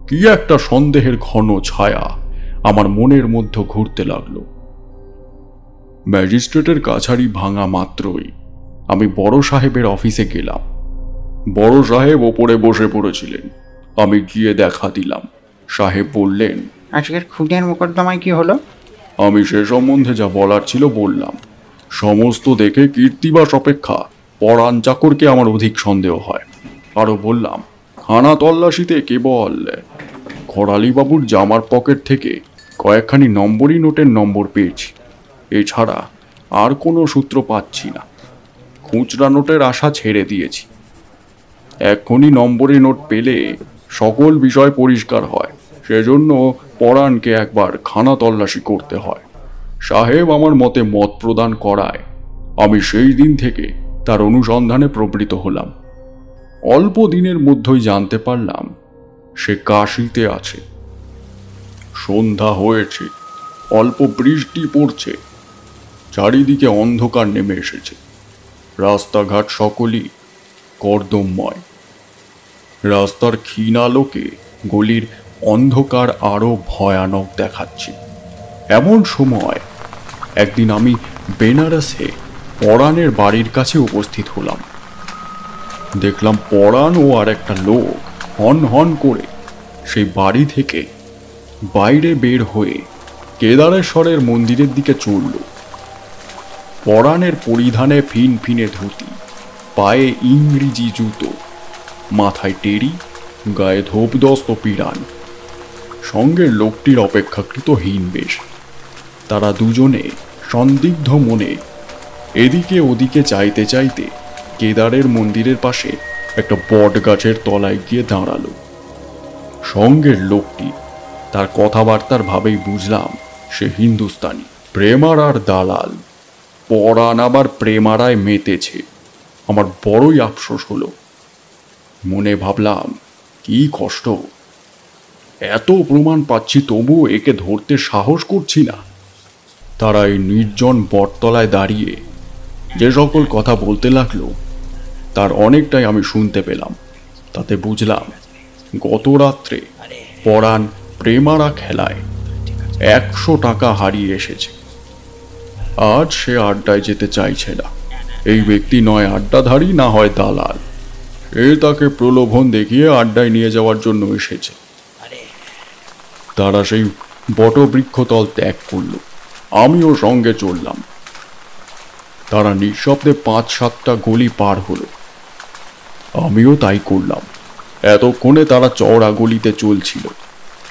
কি একটা সন্দেহের ঘন ছায়া আমার মনের মধ্যে ঘুরতে লাগলো। ম্যাজিস্ট্রেটের কাছারি ভাঙা মাত্রই আমি বড় সাহেবের অফিসে গেলাম। বড় সাহেব ওপরে বসে পড়েছিলেন। আমি গিয়ে দেখা দিলাম। সাহেব বললেন, আজকের খুনের মোকদ্দমায় কি হলো? আমি সে সম্বন্ধে যা বলার ছিল বললাম। সমস্ত দেখে কীর্তিবাস অপেক্ষা পরাণ চাকরকে আমার অধিক সন্দেহ হয়। আরও বললাম, খানা তল্লাশিতে কেবল করালিবাবুর জামার পকেট থেকে কয়েকখানি নম্বরই নোটের নম্বর পেয়েছি। এছাড়া আর কোনো সূত্র পাচ্ছি না। খুচরা নোটের আশা ছেড়ে দিয়েছি। এক্ষুনি নম্বরি নোট পেলে সকল বিষয় পরিষ্কার হয়, সেজন্য পরাণকে একবার খানা তল্লাশি করতে হয়। সাহেব আমার মতে মত প্রদান করায় আমি সেই দিন থেকে তার অনুসন্ধানে প্রবৃত্ত হলাম। অল্প দিনের মধ্যেই জানতে পারলাম সে কাশিতে আছে। সন্ধ্যা হয়েছে, অল্প বৃষ্টি পড়ছে, চারিদিকে অন্ধকার নেমে এসেছে। রাস্তাঘাট সকলই কর্দমময়। রাস্তার ক্ষীণ আলোকে গলির অন্ধকার আরো ভয়ানক দেখাচ্ছে। এমন সময় একদিন আমি বেনারসে পরাণের বাড়ির কাছে উপস্থিত হলাম। দেখলাম পরাণ ও আর একটা লোক হন হন করে সেই বাড়ি থেকে বাইরে বের হয়ে কেদারেশ্বরের মন্দিরের দিকে চলল। পরাণের পরিধানে ফিনফিনে ধুতি, পায়ে ইংরেজি জুতো, মাথায় টেরি, গায়ে ধোপদস্ত পিরান। সঙ্গের লোকটির অপেক্ষাকৃত হীন বেশ। তারা দুজনে সন্দিগ্ধ মনে এদিকে ওদিকে চাইতে চাইতে কেদারের মন্দিরের পাশে একটা বট গাছের তলায় গিয়ে দাঁড়ালো। সঙ্গের লোকটি, তার কথাবার্তার ভাবেই বুঝলাম সে হিন্দুস্তানি, প্রেমার আর দালাল। পরাণ আবার প্রেমারায় মেতেছে। আমার বড়ই আফসোস হলো। মনে ভাবলাম, কি কষ্ট, এত প্রমাণ পাচ্ছি তবু একে ধরতে সাহস করছি না। তারা এই নির্জন বটতলায় দাঁড়িয়ে যে সকল কথা বলতে লাগলো তার অনেকটাই আমি শুনতে পেলাম। তাতে বুঝলাম গত রাত্রে পরাণ প্রেমারা খেলায় 100 টাকা হারিয়ে এসেছে। আজ সে আড্ডায় যেতে চাইছে না। এই ব্যক্তি নয় আড্ডাধারী, না হয় দালাল। এ তাকে প্রলোভন দেখিয়ে আড্ডায় নিয়ে যাওয়ার জন্য এসেছে। তারা সেই বটবৃক্ষতল ত্যাগ করল। আমিও সঙ্গে চললাম। তারা নিঃশব্দে 5-7টা গলি পার হলো। আমিও তাই করলাম। এতক্ষণে তারা চওড়া গলিতে চলছিল।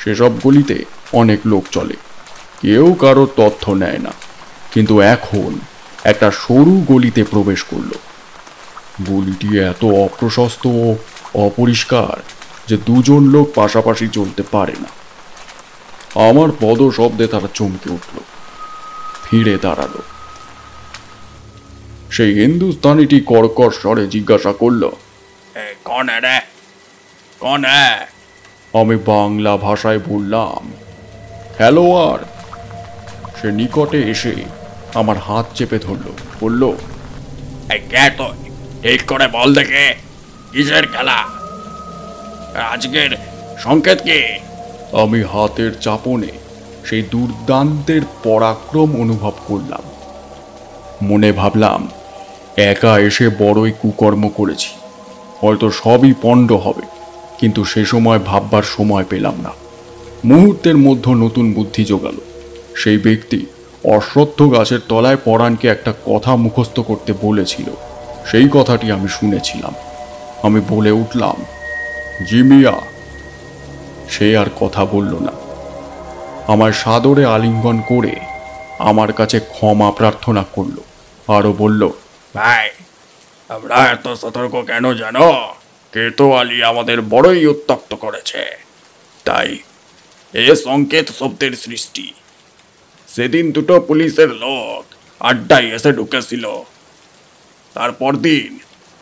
সেসব গলিতে অনেক লোক চলে, কেউ কারোর তথ্য নেয় না। কিন্তু এখন একটা সরু গলিতে প্রবেশ করলো। গলিটি এত অপ্রশস্ত ও অপরিষ্কার যে দুজন লোক পাশাপাশি চলতে পারে না। আমার পদশব্দে তারা চমকে উঠল, ফিরে দাঁড়ালো। সেই হিন্দুস্তানিটি কর্কশ স্বরে জিজ্ঞাসা করল, কন রে, কন? আমি বাংলা ভাষায় বললাম, খেলোয়াড়। সে নিকটে এসে আমার হাত চেপে ধরল, বলল, কে তো ঠিক করে বল দেখে, কিসের খেলা? আজকের সংকেত কি? আমি হাতের চাপনে সেই দুর্দান্তের পরাক্রম অনুভব করলাম। মনে ভাবলাম, একা এসে বড়ই কুকর্ম করেছি, হয়তো সবই পণ্ড হবে। কিন্তু সে সময় ভাববার সময় পেলাম না। মুহূর্তের মধ্যে নতুন বুদ্ধি জোগালো। সেই ব্যক্তি অশ্বত্থ গাছের তলায় পরাণকে একটা কথা মুখস্থ করতে বলেছিল। সেই কথাটি আমি শুনেছিলাম। আমি বলে উঠলাম, জিমিয়া। সে আর কথা বলল না। আমার সাদরে আলিঙ্গন করে আমার কাছে ক্ষমা প্রার্থনা করল। আরও বলল, ভাই, আমরা এত সতর্ক কেন জানো? কেতোয়ালি আমাদের বড়ই উত্তপ্ত করেছে, তাই এ সংকেত শব্দের সৃষ্টি। সেদিন দুটো পুলিশের লোক আড্ডায় এসে ঢুকেছিল। তারপর দিন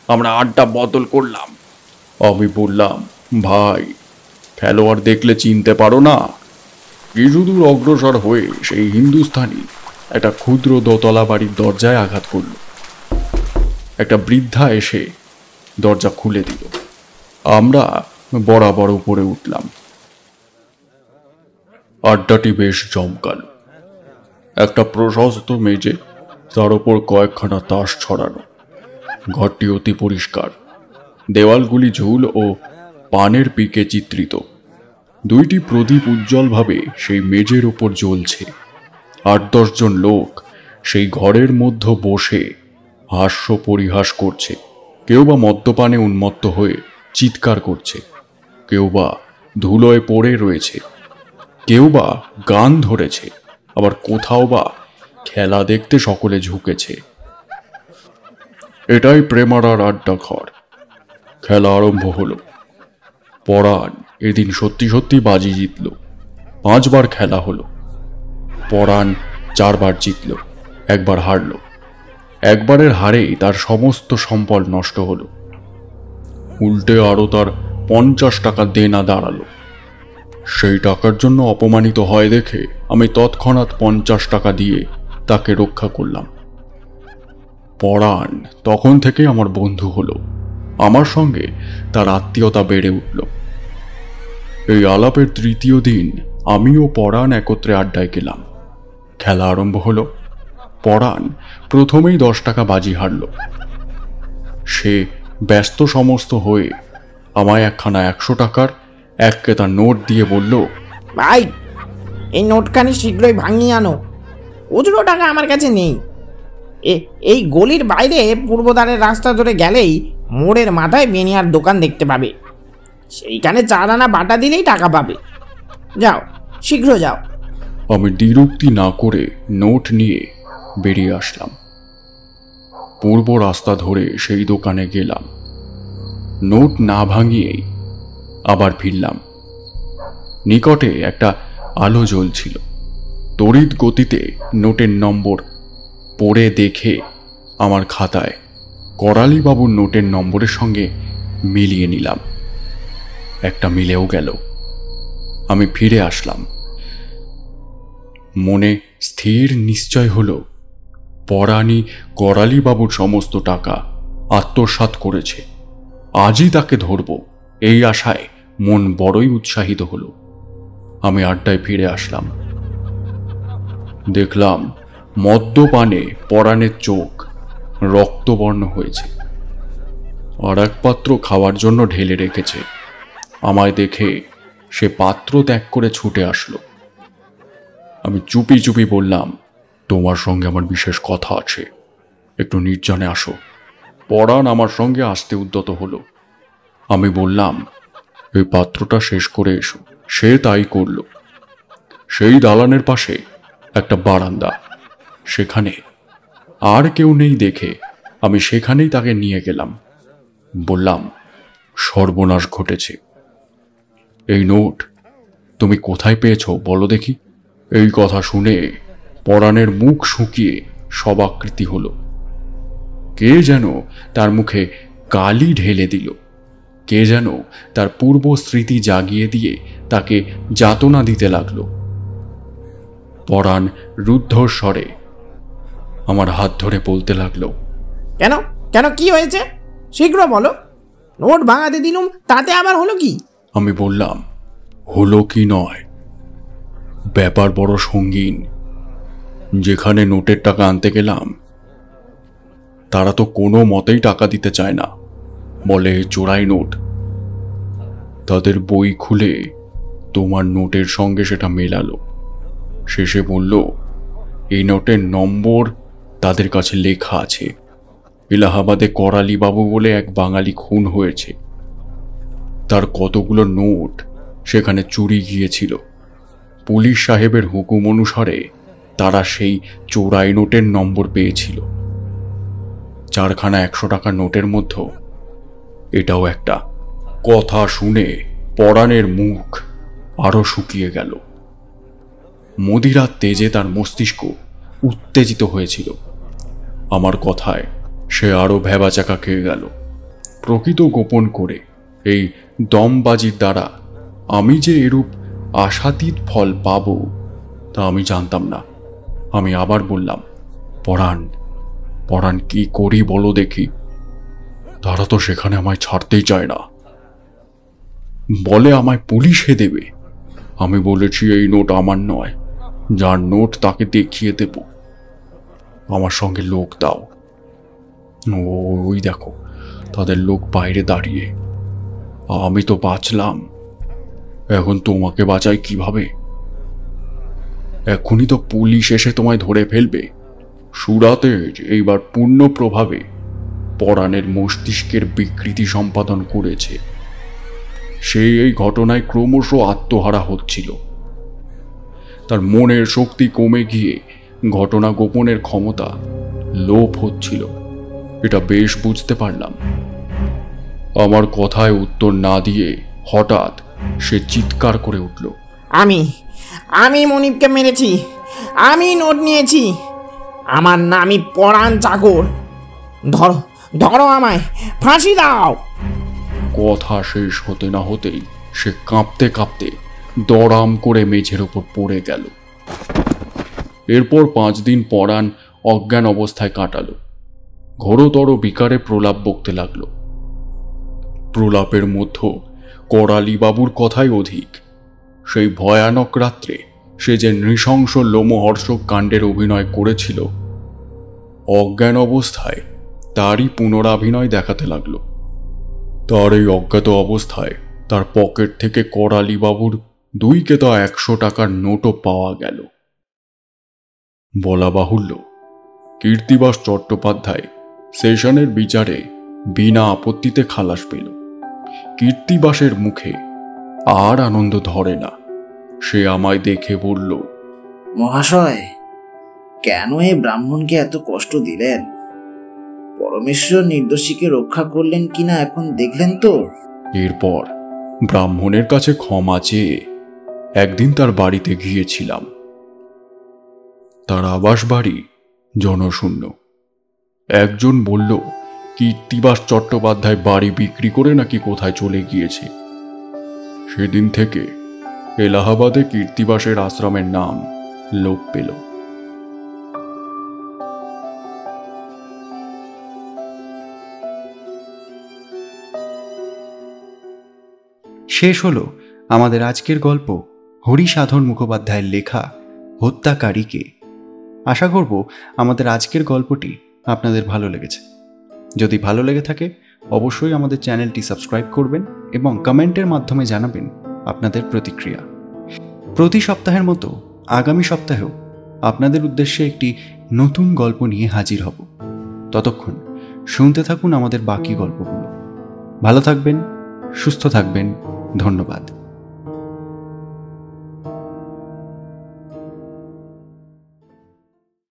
আমরা আড্ডা বদল করলাম। আমি বললাম, ভাই, খেলোয়াড় দেখলে চিনতে পারো না? কিছু দূর অগ্রসর হয়ে সেই হিন্দুস্তানি একটা ক্ষুদ্র দোতলা বাড়ির দরজায় আঘাত করল। একটা বৃদ্ধা এসে দরজা খুলে দিল। আমরা বরাবর উপরে উঠলাম। আড্ডাটি বেশ জমকালো। একটা প্রশস্ত মেজে, তার ওপর কয়েকখানা তাস ছড়ানো। ঘরটি অতি পরিষ্কার। দেওয়ালগুলি ঝুল ও পানের পিকে চিত্রিত। দুইটি প্রদীপ উজ্জ্বলভাবে সেই মেজের ওপর জ্বলছে। ৮-১০ জন লোক সেই ঘরের মধ্যে বসে হাস্য পরিহাস করছে। কেউ বা মদ্যপানে উন্মত্ত হয়ে চিৎকার করছে, কেউ বা ধুলোয় পড়ে রয়েছে, কেউ বা গান ধরেছে, আবার কোথাও বা খেলা দেখতে সকলে ঝুঁকেছে। এটাই প্রেমারার আড্ডা ঘর। খেলা আরম্ভ হলো। পরাণ এদিন সত্যি সত্যি বাজি জিতল। 5 বার খেলা হলো। পরাণ 4 বার জিতল, 1 বার হারল। একবারের হারেই তার সমস্ত সম্পদ নষ্ট হলো। উল্টে আরও তার 50 টাকা দেনা দাঁড়ালো। সেই টাকার জন্য অপমানিত হয় দেখে আমি তৎক্ষণাৎ 50 টাকা দিয়ে তাকে রক্ষা করলাম। পরাণ তখন থেকে আমার বন্ধু হলো। আমার সঙ্গে তার আত্মীয়তা বেড়ে উঠল। এই আলাপের 3য় দিন আমি ও পরাণ একত্রে আড্ডায় গেলাম। খেলা আরম্ভ হলো। পরাণ প্রথমেই 10 টাকা বাজি হারল। সে ব্যস্ত সমস্ত হয়ে আমায় একখানা 100 টাকার 1 কেতা নোট দিয়ে বলল, ভাই, এই নোটখানি শীঘ্রই ভাঙিয়ে আনো। খুচরো টাকা আমার কাছে নেই। এই গলির বাইরে পূর্বদ্বারের রাস্তা ধরে গেলেই মোড়ের মাথায় বেনিয়ার দোকান দেখতে পাবে। সেইখানে 4 আনা বাটা দিলেই টাকা পাবে। যাও, শীঘ্র যাও। আমি দ্বিরুক্তি না করে নোট নিয়ে বেরিয়ে আসলাম। পূর্ব রাস্তা ধরে সেই দোকানে গেলাম। নোট না ভাঙিয়েই আবার ফিরলাম। নিকটে একটা আলো জ্বলছিল। তড়িৎ গতিতে নোটের নম্বর পড়ে দেখে আমার খাতায় করালিবাবুর নোটের নম্বরের সঙ্গে মিলিয়ে নিলাম। একটা মিলেও গেল। আমি ফিরে আসলাম। মনে স্থির নিশ্চয় হলো, পরাণই করালিবাবুর সমস্ত টাকা আত্মসাৎ করেছে। আজই তাকে ধরব, এই আশায় মন বড়ই উৎসাহিত হলো। আমি আড্ডায় ফিরে আসলাম। দেখলাম মদ্যপানে পরাণের চোখ রক্তবর্ণ হয়েছে। আর এক পাত্র খাওয়ার জন্য ঢেলে রেখেছে। আমায় দেখে সে পাত্র ত্যাগ করে ছুটে আসলো। আমি চুপি চুপি বললাম, তোমার সঙ্গে আমার বিশেষ কথা আছে, একটু নির্জনে আসো। পরাণ আমার সঙ্গে আসতে উদ্যত হলো। আমি বললাম, এই পাত্রটা শেষ করে এসো। সে তাই করল। সেই দালানের পাশে একটা বারান্দা, সেখানে আর কেউ নেই দেখে আমি সেখানেই তাকে নিয়ে গেলাম। বললাম, সর্বনাশ ঘটেছে। এই নোট তুমি কোথায় পেয়েছ বলো দেখি। এই কথা শুনে পরাণের মুখ শুকিয়ে সবাকৃতি হলো। কে যেন তার মুখে কালি ঢেলে দিল। কে যেন তার পূর্ব স্মৃতি জাগিয়ে দিয়ে তাকে যাতনা দিতে লাগলো। পরাণ রুদ্ধ স্বরে আমার হাত ধরে বলতে লাগলো, কেন কেন কি হয়েছে? শীঘ্র বলো। নোট ভাঙাতে দিলুম, তাতে আবার হলো কি? আমি বললাম, হলো কি নয়, ব্যাপার বড় সঙ্গীন। যেখানে নোটের টাকা আনতে গেলাম, তারা তো কোনো মতেই টাকা দিতে চায় না, বলে চোরাই নোট। তাদের বই খুলে তোমার নোটের সঙ্গে সেটা মেলালো। শেষে বলল, এই নোটের নম্বর তাদের কাছে লেখা আছে। এলাহাবাদে করালিবাবু বলে এক বাঙালি খুন হয়েছে, তার কতগুলো নোট সেখানে চুরি গিয়েছিল। পুলিশ সাহেবের হুকুম অনুসারে তারা সেই চোরাই নোটের নম্বর পেয়েছিল। 4খানা 100 টাকার নোটের মধ্যে এটাও একটা। কথা শুনে পরাণের মুখ আরো শুকিয়ে গেল। মদিরার তেজে তার মস্তিষ্ক উত্তেজিত হয়েছিল। আমার কথায় সে আরো ভ্যাবাচাকা খেয়ে গেল। প্রকৃত গোপন করে এই দমবাজির দ্বারা আমি যে এরূপ আশাতীত ফল পাব তা আমি জানতাম না। আমি আবার বললাম, পরাণ কি করি বলো দেখি। তারা তো সেখানে আমায় ছাড়তেই চায় না, বলে আমায় পুলিশে দেবে। আমি বলেছি এই নোট আমার নয়, যার নোট তাকে দেখিয়ে দেব। আমার সঙ্গে লোক দাও। ওই দেখো তাদের লোক বাইরে দাঁড়িয়ে। আমি তো বাঁচলাম, এখন তোমাকে বাঁচাই কিভাবে? এখনই তো পুলিশ এসে তোমায় ধরে ফেলবে। সুরাতে এইবার পূর্ণ প্রভাবে পরাণের মস্তিষ্কের বিকৃতি সম্পাদন করেছে। সেই এই ঘটনায় ক্রমশ আত্মহারা হচ্ছিল। তার মনের শক্তি কমে গিয়ে ঘটনা গোপনের ক্ষমতা লোপ হচ্ছিল। এটা বেশ বুঝতে পারলাম। আমার কথায় উত্তর না দিয়ে হঠাৎ সে চিৎকার করে উঠল, আমি মনিবকে মেরেছি, আমি নোট নিয়েছি, আমার নামই পরাণ চাকর, ধরো ধরো আমায়, ফাঁসি দাও। কথা শেষ হতে না হতেই সে কাঁপতে কাঁপতে দড়াম করে মেঝের ওপর পড়ে গেল। এরপর 5 দিন পরাণ অজ্ঞান অবস্থায় কাটালো। ঘোরতর বিকারে প্রলাপ বকতে লাগলো। প্রলাপের মধ্যে করালিবাবুর কথাই অধিক। সেই ভয়ানক রাত্রে সে যে নৃশংস লোমহর্ষক কাণ্ডের অভিনয় করেছিল, অজ্ঞান অবস্থায় তারই পুনরাভিনয় দেখাতে লাগলো। তার এই অজ্ঞাত অবস্থায় তার পকেট থেকে করালিবাবুর 2 কেতা 100 টাকার নোটও পাওয়া গেল। বলা বাহুল্য, কীর্তিবাস চট্টোপাধ্যায় সেশনের বিচারে বিনা আপত্তিতে খালাস পেল। কীর্তিবাসের মুখে আর আনন্দ ধরে না। সে আমায় দেখে বলল, মহাশয়, কেন এই ব্রাহ্মণকে এত কষ্ট দিলেন? পরমেশ্বর নির্দোষীকে রক্ষা করলেন কিনা এখন দেখলেন তো। এরপর ব্রাহ্মণের কাছে ক্ষমা চেয়ে একদিন তার বাড়িতে গিয়েছিলাম। তার আবাস বাড়ি জনশূন্য। একজন বলল কীর্তিবাস চট্টোপাধ্যায় বাড়ি বিক্রি করে নাকি কোথায় চলে গিয়েছে। সেদিন থেকে এলাহাবাদে কীর্তিবাসের আশ্রমের নাম লোপ পেল। শেষ হলো আমাদের আজকের গল্প হরিসাধন মুখোপাধ্যায়ের লেখা হত্যাকারীকে। আশা করব আমাদের আজকের গল্পটি আপনাদের ভালো লেগেছে। যদি ভালো লেগে থাকে অবশ্যই আমাদের চ্যানেলটি সাবস্ক্রাইব করবেন এবং কমেন্টের মাধ্যমে জানাবেন আপনাদের প্রতিক্রিয়া। প্রতি সপ্তাহের মতো আগামী সপ্তাহেও আপনাদের উদ্দেশ্যে একটি নতুন গল্প নিয়ে হাজির হব। ততক্ষণ শুনতে থাকুন আমাদের বাকি গল্পগুলো। ভালো থাকবেন, সুস্থ থাকবেন। ধন্যবাদ।